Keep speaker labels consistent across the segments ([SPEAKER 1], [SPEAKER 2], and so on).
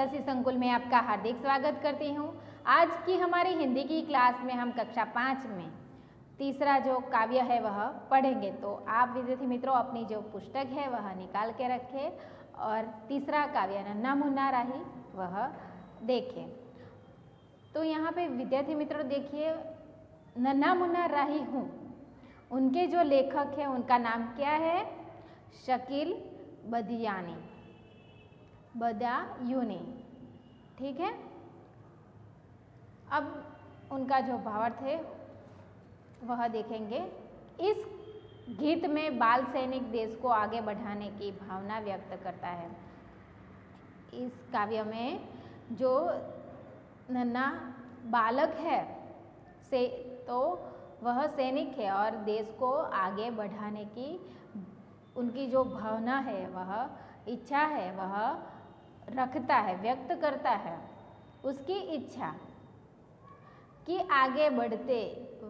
[SPEAKER 1] माताश्री संकुल में आपका हार्दिक स्वागत करती हूँ। आज की हमारी हिंदी की क्लास में हम कक्षा 5 में तीसरा जो काव्य है वह पढ़ेंगे। तो आप विद्यार्थी मित्रों अपनी जो पुस्तक है वह निकाल के रखें और तीसरा काव्य नन्हा मुन्ना राही वह देखें। तो यहाँ पे विद्यार्थी मित्रों देखिए, नन्हा मुन्ना राही हूँ, उनके जो लेखक हैं उनका नाम क्या है? शकील बदायूनी। ठीक है। अब उनका जो भावार्थ है वह देखेंगे। इस गीत में बाल सैनिक देश को आगे बढ़ाने की भावना व्यक्त करता है। इस काव्य में जो नन्हा बालक है से तो वह सैनिक है और देश को आगे बढ़ाने की उनकी जो भावना है, वह इच्छा है, वह रखता है, व्यक्त करता है। उसकी इच्छा कि आगे बढ़ते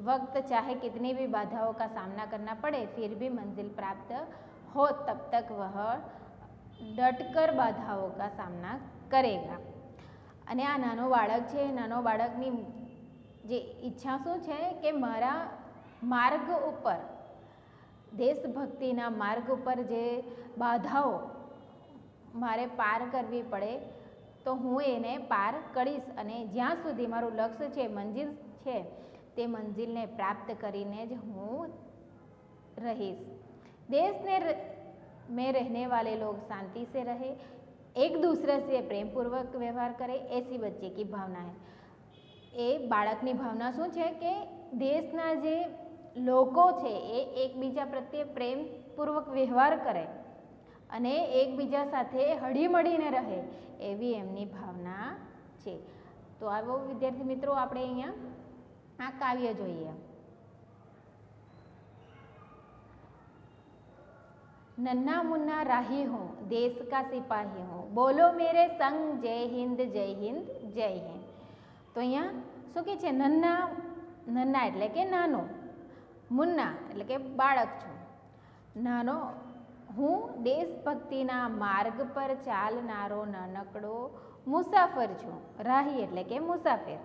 [SPEAKER 1] वक्त चाहे कितनी भी बाधाओं का सामना करना पड़े फिर भी मंजिल प्राप्त हो, तब तक वह डटकर बाधाओं का सामना करेगा। અને આ નાનો બાળક છે, નાનો બાળકની જે ઈચ્છા શું છે કે મારા માર્ગ ઉપર, દેશભક્તિના માર્ગ ઉપર જે બાધાઓ મારે પાર કરવી પડે તો હું એને પાર કરીશ અને જ્યાં સુધી મારું લક્ષ્ય છે, મંજિલ છે, તે મંજિલને પ્રાપ્ત કરીને જ હું रहीश। देश में रहने वाले लोग शांति से रहे, एक दूसरे से प्रेम पूर्वक व्यवहार करे, ऐसी बच्चे की भावना है। એ બાળકની ભાવના શું છે કે દેશના જે લોકો છે એ એકબીજા પ્રત્યે પ્રેમપૂર્વક વ્યવહાર કરે અને એકબીજા સાથે હળીમળીને રહે, એવી એમની ભાવના છે। તો આવો વિદ્યાર્થી મિત્રો આપણે અહીંયા આ કાવ્ય જોઈએ। नन्हा मुन्ना राही हूँ, देश का सिपाही हूँ, बोलो मेरे संग जय हिंद जय हिंद जय हिंद। तो અહીંયા શું કહે છે? નન્ના, નન્ના એટલે કે નાનો, મુન્ના એટલે કે બાળક છું, નાનો હું દેશભક્તિના માર્ગ પર ચાલનારો નાનકડો મુસાફર છું। રાહી એટલે કે મુસાફિર।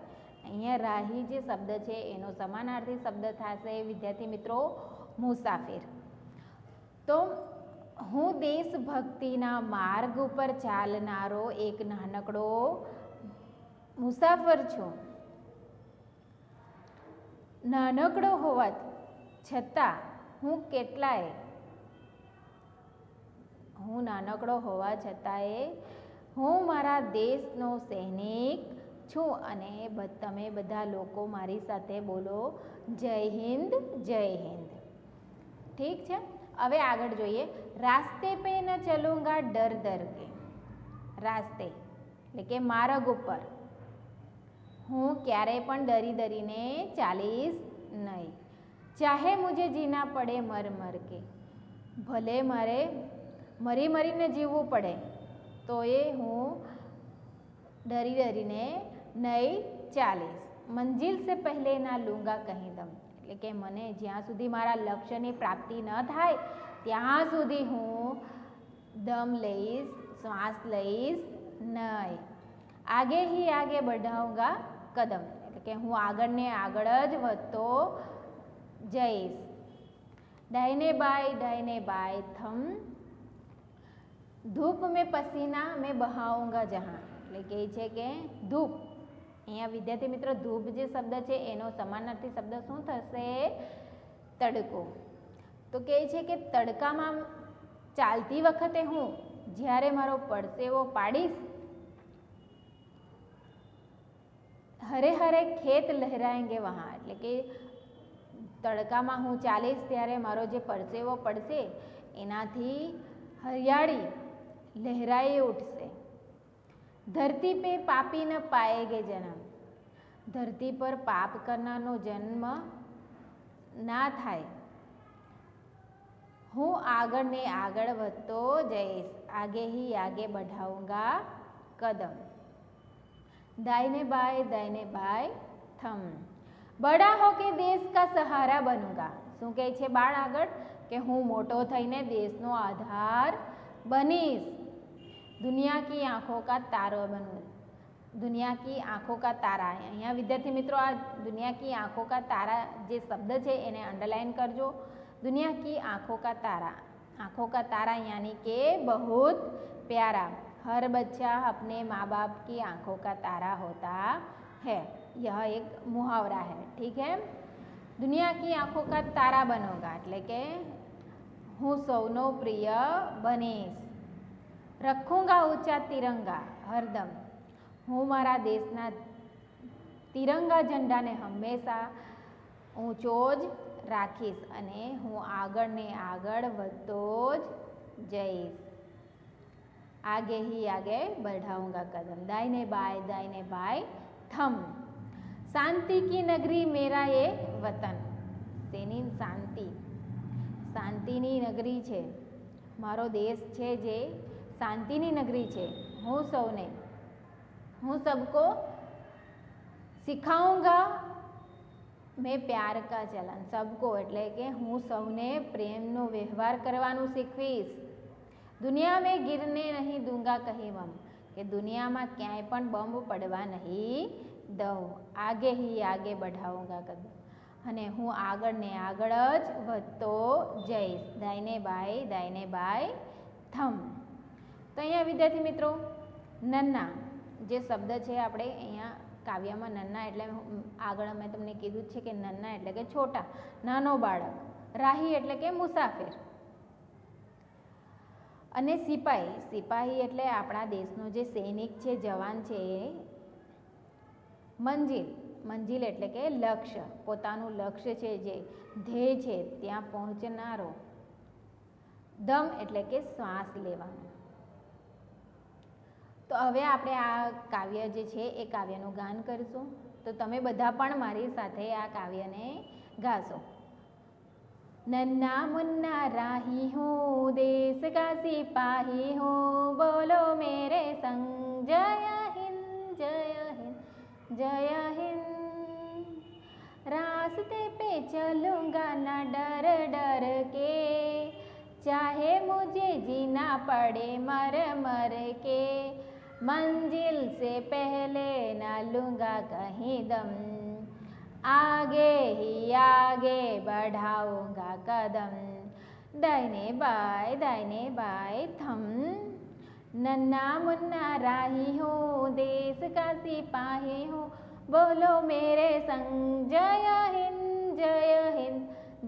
[SPEAKER 1] અહીંયા રાહી જે શબ્દ છે એનો સમાનાર્થી શબ્દ થશે વિદ્યાર્થી મિત્રો મુસાફિર। તો હું દેશભક્તિના માર્ગ ઉપર ચાલનારો એક નાનકડો મુસાફર છું। નાનકડો હોવા છતાં હું કેટલાય, હું નાનકડો હોવા છતાંય હું મારા દેશનો સૈનિક છું અને તમે બધા લોકો મારી સાથે બોલો જય હિન્દ જય હિન્દ। ઠીક છે। હવે આગળ જોઈએ। રાસ્તે पे न चलूंगा डर डर के, રાસ્તે એટલે કે માર્ગ ઉપર હું ક્યારેય પણ ડરી ડરીને ચાલીશ નહીં। ચાહે મુझे जीना पड़े मर मर के, ભલે મારે મરી મરીને જીવવું પડે તો એ હું ડરી ડરીને નહીં ચાલીશ। મંજિલ से पहले ना लूंगा कहीं दम, એટલે કે મને જ્યાં સુધી મારા લક્ષ્યની પ્રાપ્તિ ન થાય ત્યાં સુધી હું દમ લઈશ, શ્વાસ લઈશ નહીં। આગે ही आगे बढ़ाऊंगा कदम, એટલે કે હું આગળને આગળ જ વધતો જઈશ। दाहिने बाएं थम, धूप में पसीना में बहाऊंगा जहाँ, એટલે કે છે કે ધૂપ, અહીંયા વિદ્યાર્થી મિત્રો ધૂપ જે શબ્દ છે એનો સમાનાર્થી શબ્દ શું થશે? તડકો। તો કહે છે કે તડકામાં ચાલતી વખતે હું જ્યારે મારો પરસેવો પાડીશ, હરે હરે ખેત લહેરાएंगे वहाँ, એટલે કે તડકામાં હું ચાલીશ ત્યારે મારો જે પરસેવો પડશે એનાથી હરિયાળી લહેરાઈ ઉઠશે। ધરતી पे पापी न पाएगे जन्म, ધરતી પર પાપ કરનારનો જન્મ ના થાય। હું આગળ ને આગળ વધતો જઈશ, आगे ही आगे बढ़ाऊंगा कदम। दाहिने बाएं थम, बड़ा होके देश का सहारा बनूंगा, શું કહે છે બાળ આગળ? કે હું મોટો થઈને દેશનો આધાર બનીશ। दुनिया की आँखों का तारो बनूं, दुनिया की आँखों का तारा। અહીંયા વિદ્યાર્થી મિત્રો આ દુનિયા કી આંખો કા તારા જે શબ્દ છે એને અંડરલાઇન કરજો। दुनिया की आँखों का तारा, आँखों का तारा यानी कि बहुत प्यारा। हर बच्चा अपने माँ बाप की आँखों का तारा होता है, यह एक मुहावरा है। ठीक है, दुनिया की आँखों का तारा बनोगा એટલે કે હું સૌનો પ્રિય બનીશ। રખूंगा ऊंचा तिरंगा हरदम, હું મારા દેશના તિરંગા ઝંડાને હંમેશા ઊંચો જ રાખીશ અને હું આગળ ને આગળ વધતો જ જઈશ। आगे ही आगे बढ़ाऊंगा कदम, दाहिने बाएं थम। शांति की नगरी मेरा ये वतन, तेनी शांति, शांतिनी नगरी छे मारो देश छे जे शांतिनी नगरी छे। हूँ सबको सिखाऊंगा मैं प्यार का चलन, सबको એટલે કે હું સૌને પ્રેમનો વ્યવહાર કરવાનું શીખવીશ। दुनिया में गिरने नहीं दूंगा कहीं बम, કે દુનિયામાં ક્યાંય પણ બોમ્બ પડવા નહીં દઉં। आगे ही आगे बढ़ाऊंगा कदम, અને હું આગળ ને આગળ જ વધતો જઈશ। દાहिने बाएं थम। તો અહીંયા વિદ્યાર્થી મિત્રો નન્ના જે શબ્દ છે આપણે અહીંયા કાવ્યમાં નન્ના એટલે આગળ મેં તમને કીધું જ છે કે નન્ના એટલે કે છોટા, નાનો બાળક। રાહી એટલે કે મુસાફિર અને સિપાહી, સિપાહી એટલે આપણા દેશનો જે સૈનિક છે, જવાન છે એ। મંજિલ, મંજિલ એટલે કે લક્ષ્ય, પોતાનું લક્ષ્ય છે જે ધ્યેય છે ત્યાં પહોંચનારો। દમ એટલે કે શ્વાસ લેવાનો। તો હવે આપણે આ કાવ્ય જે છે એ કાવ્યનું ગાન કરીશું। તો તમે બધા પણ મારી સાથે આ કાવ્યને ગાશો। नन्ना मुन्ना राही हूँ, देश का सिपाही हूँ, बोलो मेरे संग जय हिंद जय हिंद जय हिंद। रास्ते पे चलूँगा न डर डर के, चाहे मुझे जीना पड़े मर मर के। मंजिल से पहले न लूँगा कहीं दम, आगे ही आगे बढ़ाऊंगा कदम। दाहिने बाएं थम। नन्ना मुन्ना राही हूँ, देश का सिपाही हूँ, बोलो मेरे संग जय हिंद जय हिंद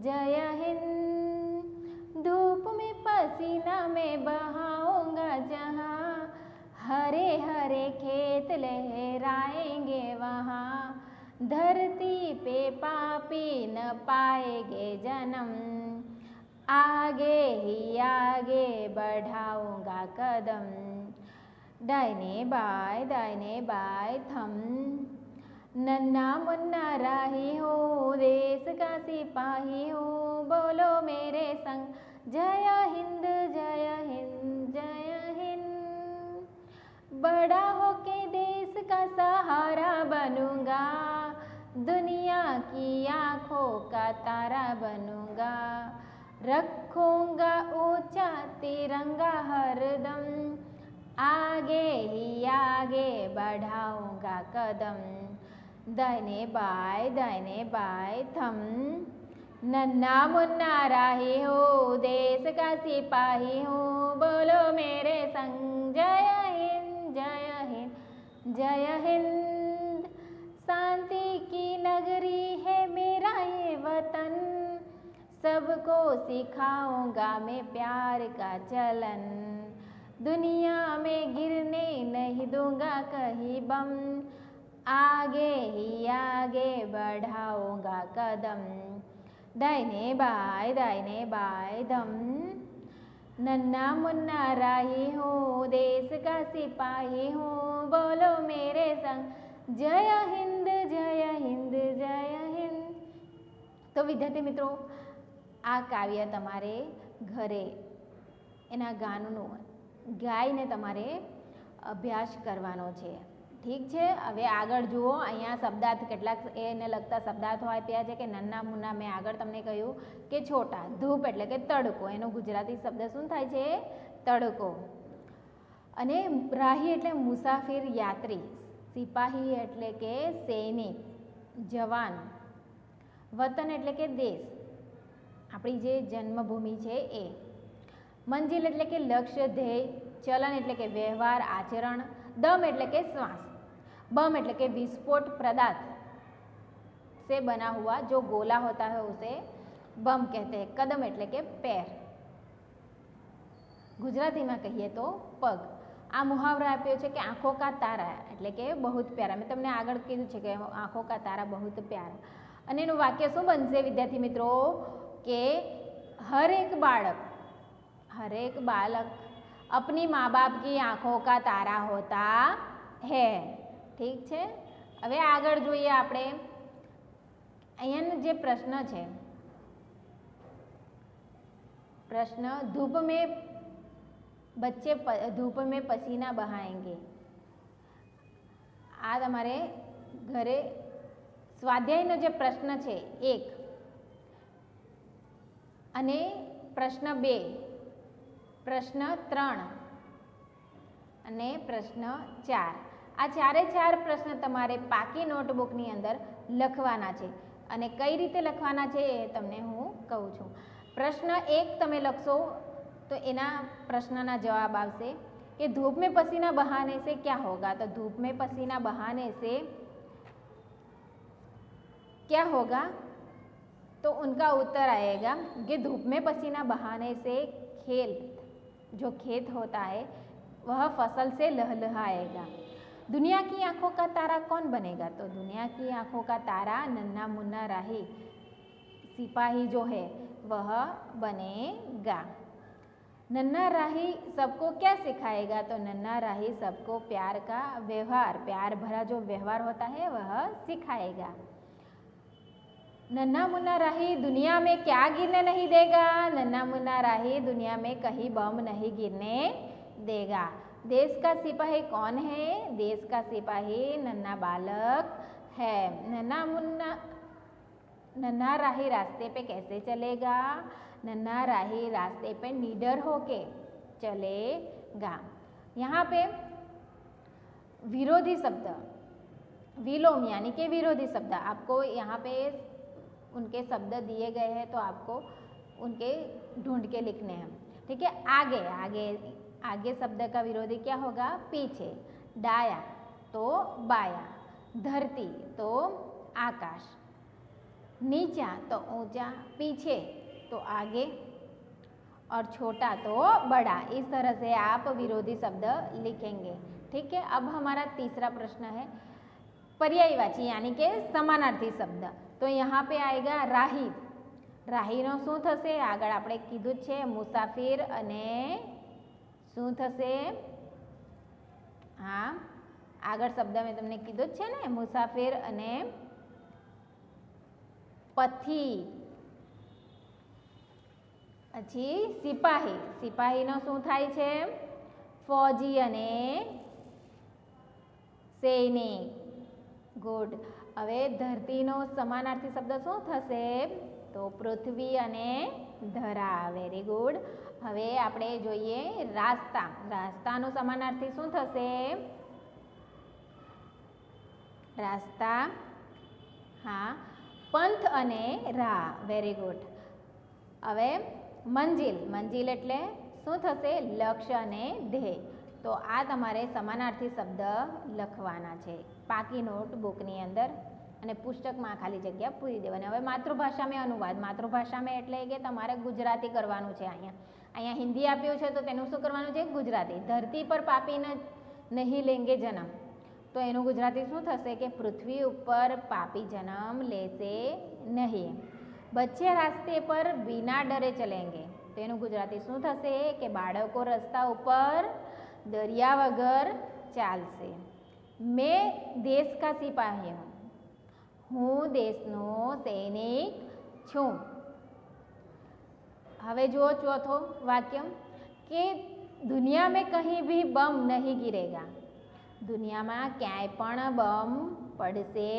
[SPEAKER 1] जय हिंद। धूप में पसीना में बहाऊंगा जहाँ, हरे हरे खेत लहराएंगे वहाँ। धरती पे पापी न पाएंगे जन्म, आगे ही आगे बढ़ाऊंगा कदम। दाहिने बाएं थम। नन्ना मुन्ना राही हूँ, देश का सिपाही हूँ, बोलो मेरे संग जय हिंद जय हिंद जय हिंद। बड़ा होके देश का सहारा बनूंगा, दुनिया की आँखों का तारा बनूंगा। रखूंगा ऊंचा तिरंगा हरदम, आगे ही आगे बढ़ाऊंगा कदम। दाहिने बाएं थम। नन्ना मुन्ना राही हूँ, देश का सिपाही हूँ, बोलो मेरे संग जय हिंद जय हिंद जय हिंद। शांति की नगरी है मेरा ये वतन, सबको सिखाऊंगा मैं प्यार का चलन। दुनिया में गिरने नहीं दूंगा कहीं बम, आगे ही आगे बढ़ाऊंगा कदम। दाहिने बाएं धम। नन्ना मुन्ना राही हूँ, देश का सिपाही हूँ, बोलो मेरे संग जय हिंद जय हिंद जय हिंद। तो विद्यार्थी मित्रों आ काव्य तमारे घरे एना गानों गाईने तमारे अभ्यास करवानो छे। ठीक है, हवे आगळ जुओ। अहींया शब्दार्थ केटलाक एने लगता शब्दार्थो आप्या छे के नन्ना मुन्ना मैं आगळ तमने कह्युं के छोटा। धूप एटले के तड़को, एनो गुजराती शब्द शुं थाय छे? तड़को। અને રાહી એટલે મુસાફિર યાત્રી, સિપાહી એટલે કે સૈનિક, જવાન, વતન એટલે કે દેશ, આપણી જે જન્મભૂમિ છે એ, મંજિલ એટલે કે લક્ષ્ય, ધ્યેય, ચલન એટલે કે વ્યવહાર, આચરણ, દમ એટલે કે શ્વાસ, बम એટલે કે विस्फोट पदार्थ से बना हुआ जो गोला होता है उसे बम कहते हैं। कदम એટલે કે पैर, ગુજરાતીમાં કહીએ તો પગ। આ મુહાવરો આપ્યો છે કે આંખો કા તારા એટલે કે બહુત પ્યારા, મેં તમને આગળ કીધું છે કે આંખો કા તારા બહુત પ્યારા, અને એનું વાક્ય શું બનશે વિદ્યાર્થી મિત્રો કે हर एक बालक अपनी माँ बाप की आंखों का तारा होता है। ઠીક છે, હવે આગળ જોઈએ આપણે। અહીંયાનો જે પ્રશ્ન છે, પ્રશ્ન धूप में बच्चे धूप में पसीना बहाएंगे, આ તમારે ઘરે સ્વાધ્યાયનો જે પ્રશ્ન છે 1 અને પ્રશ્ન 2, પ્રશ્ન 3 અને પ્રશ્ન 4, આ ચારે ચાર પ્રશ્ન તમારે પાકી નોટબુકની અંદર લખવાના છે, અને કઈ રીતે લખવાના છે એ તમને હું કહું છું। પ્રશ્ન 1 તમે લખશો તો એના પ્રશ્નના જવાબ આવશે कि धूप में पसीना बहाने से क्या होगा, तो धूप में पसीना बहाने से क्या होगा, तो उनका उत्तर आएगा कि धूप में पसीना बहाने से जो खेत होता है वह फसल से लहलहाएगा। दुनिया की आंखों का तारा कौन बनेगा, तो दुनिया की आंखों का तारा नन्हा मुन्ना राही सिपाही जो है वह बनेगा। नन्हा राही सबको क्या सिखाएगा, तो नन्हा राही सबको प्यार का व्यवहार, प्यार भरा जो व्यवहार होता है वह सिखाएगा। नन्हा मुन्ना राही दुनिया में क्या गिरने नहीं देगा, नन्हा मुन्ना राही दुनिया में कहीं बम नहीं गिरने देगा। देश का सिपाही कौन है, देश का सिपाही नन्हा बालक है। नन्हा राही रास्ते पे कैसे चलेगा, नन्हा राही रास्ते पे निडर होके चलेगा। यहाँ पे विरोधी शब्द विलोम यानी कि विरोधी शब्द आपको यहाँ पे उनके शब्द दिए गए हैं, तो आपको उनके ढूंढ के लिखने हैं। ठीक है, आगे आगे आगे शब्द का विरोधी क्या होगा, पीछे, दाया तो बाया, धरती तो आकाश, नीचा तो ऊंचा, पीछे तो आगे, और छोटा तो बड़ा। इस तरह से आप विरोधी शब्द लिखेंगे। ठीक है, अब हमारा तीसरा प्रश्न है पर्यायवाची यानी कि समानार्थी शब्द। तो यहाँ पे आएगा राही। રાહીનો શું થશે, આગળ આપણે કીધું જ છે મુસાફિર, અને શું થશે, હા આગળ શબ્દ મેં તમને કીધું જ છે ને, મુસાફિર અને પથી, પછી સિપાહી, સિપાહીનો શું થાય છે ફૌજી અને સૈનિક। ગુડ। હવે ધરતીનો સમાનાર્થી શબ્દ શું થશે, તો પૃથ્વી અને ધરા। Very good. હવે આપણે જોઈએ રાસ્તા, રાસ્તાનો સમાનાર્થી શું થશે, રાસ્તા, હા પંથ અને રાહ। Very good. હવે મંજિલ, મંજિલ એટલે શું થશે, લક્ષ્ય અને ધ્યેય। તો આ તમારે સમાનાર્થી શબ્દ લખવાના છે પાકી નોટબુકની અંદર, અને પુસ્તકમાં ખાલી જગ્યા પૂરી દેવાની। હવે માતૃભાષા में अनुवाद, માતૃભાષા में એટલે કે તમારે ગુજરાતી કરવાનું છે। અહીંયા હિન્દી આપ્યું છે તો તેનું શું કરવાનું છે, ગુજરાતી। ધરતી પર પાપી નહીં લેંગે જન્મ, તો એનું ગુજરાતી શું થશે કે પૃથ્વી ઉપર પાપી જન્મ લેશે નહીં। બચ્ચે રાસ્તે પર बिना डरे चलेंगे, તો એનું ગુજરાતી શું થશે કે બાળકો રસ્તા ઉપર દરિયા વગર ચાલશે। मैं देश का सिपाही हूँ, હું દેશનો સૈનિક છું। હવે જુઓ ચોથો વાક્ય કે દુનિયા में कहीं भी बम नहीं गिरेगा, દુનિયામાં ક્યાંય પણ બમ પડશે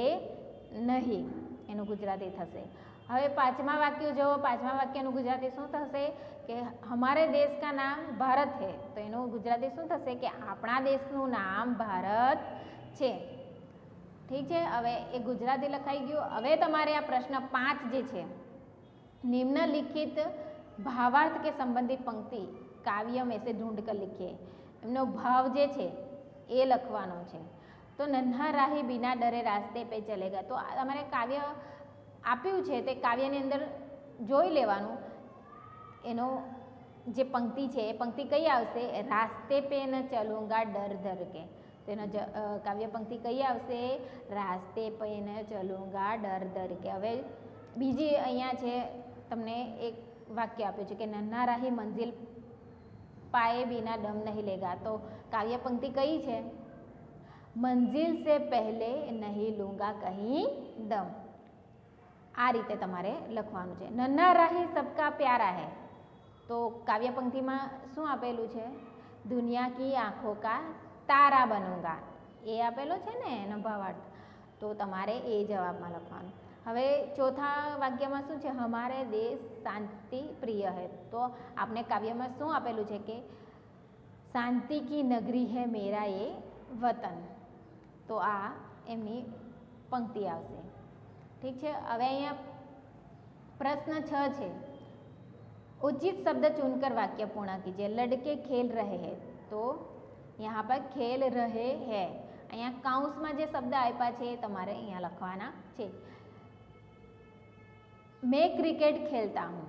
[SPEAKER 1] નહીં, એનું ગુજરાતી થશે હવે પાંચમા વાક્ય જો, પાંચમા વાક્યનું ગુજરાતી શું થશે કે હમારે દેશ કા નામ ભારત હૈ, તો એનું ગુજરાતી શું થશે કે આપણા દેશનું નામ ભારત છે. ઠીક છે, હવે એ ગુજરાતી લખાઈ ગયું. હવે તમારે આ પ્રશ્ન 5 જે છે, નિમ્નલિખિત ભાવાર્થ કે સંબંધિત પંક્તિ કાવ્ય में से ढूंढ कर लिखिए, એમનો ભાવ જે છે એ લખવાનો છે. તો નન્હા રાહી બિના ડરે રાસ્તે પે ચલેગા, તો તમારે કાવ્ય આપ્યું છે તે કાવ્યની અંદર જોઈ લેવાનું, એનો જે પંક્તિ છે એ પંક્તિ કઈ આવશે, રાસ્તે પે ન ચલુંગા ડર ડર કે, તો એનો કાવ્ય પંક્તિ કઈ આવશે, રાસ્તે પે ન ચલુંગા ડર ડર કે. હવે બીજી અહીંયા છે, તમને એક વાક્ય આપ્યું છે કે નન્હા રાહી મંજિલ પાએ બિના દમ નહીં લેગા, તો કાવ્ય પંક્તિ કઈ છે, મંજિલ સે પહેલે નહીં લૂંગા કહી દમ. આ રીતે તમારે લખવાનું છે. નન્હા રાહી સબકા પ્યારા હૈ, તો કાવ્ય પંક્તિમાં શું આપેલું છે, દુનિયા કી આંખો કા તારા બનૂંગા, એ આપેલો છે ને એનો ભાવાર્થ, તો તમારે એ જવાબમાં લખવાનું. હવે ચોથા વાક્યમાં શું છે, હમારે દેશ શાંતિ પ્રિય હૈ, તો આપણે કાવ્યમાં શું આપેલું છે કે શાંતિ કી નગરી હૈ મેરા એ વતન, તો આ એમની પંક્તિ આવશે. ઠીક છે, હવે અહીંયા પ્રશ્ન 6 છે, उचित शब्द चुनकर वाक्य पूर्ण कीजिए. लड़के खेल रहे हैं, तो यहाँ पर खेल रहे हैं, અહીંયા કાઉન્સમાં જે શબ્દ આપ્યા છે એ તમારે અહીંયા લખવાના છે. मैं क्रिकेट खेलता हूँ,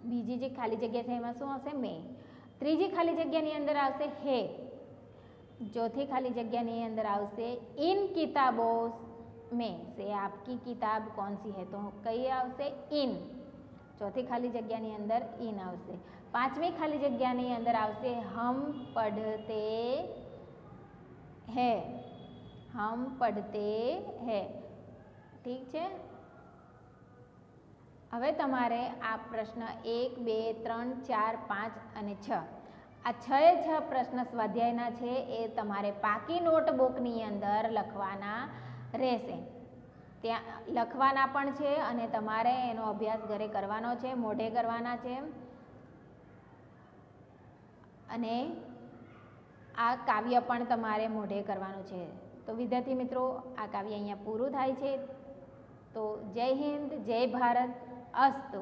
[SPEAKER 1] બીજી જે ખાલી જગ્યા છે એમાં શું આવશે, મેં. ત્રીજી ખાલી જગ્યાની અંદર આવશે હે. ચોથી ખાલી જગ્યાની અંદર આવશે इन किताबों में से आपकी किताब कौन सी है, તો કઈ આવશે, इन. ચોથી ખાલી જગ્યાની અંદર इन આવશે. પાંચમી ખાલી જગ્યાની અંદર આવશે हम पढ़ते हैं, हम पढ़ते हैं. ઠીક છે, હવે તમારે આ પ્રશ્ન 1, 2, 3, 4, 5 અને 6, આ 6 પ્રશ્ન સ્વાધ્યાયના છે એ તમારે પાકી નોટબુકની અંદર લખવાના રહેશે. ત્યાં લખવાના પણ છે અને તમારે એનો અભ્યાસ ઘરે કરવાનો છે, મોઢે કરવાના છે. અને આ કાવ્ય પણ તમારે મોઢે કરવાનું છે. તો વિદ્યાર્થી મિત્રો, આ કાવ્ય અહીંયા પૂરું થાય છે. તો જય હિન્દ, જય ભારત, અસ્તુ.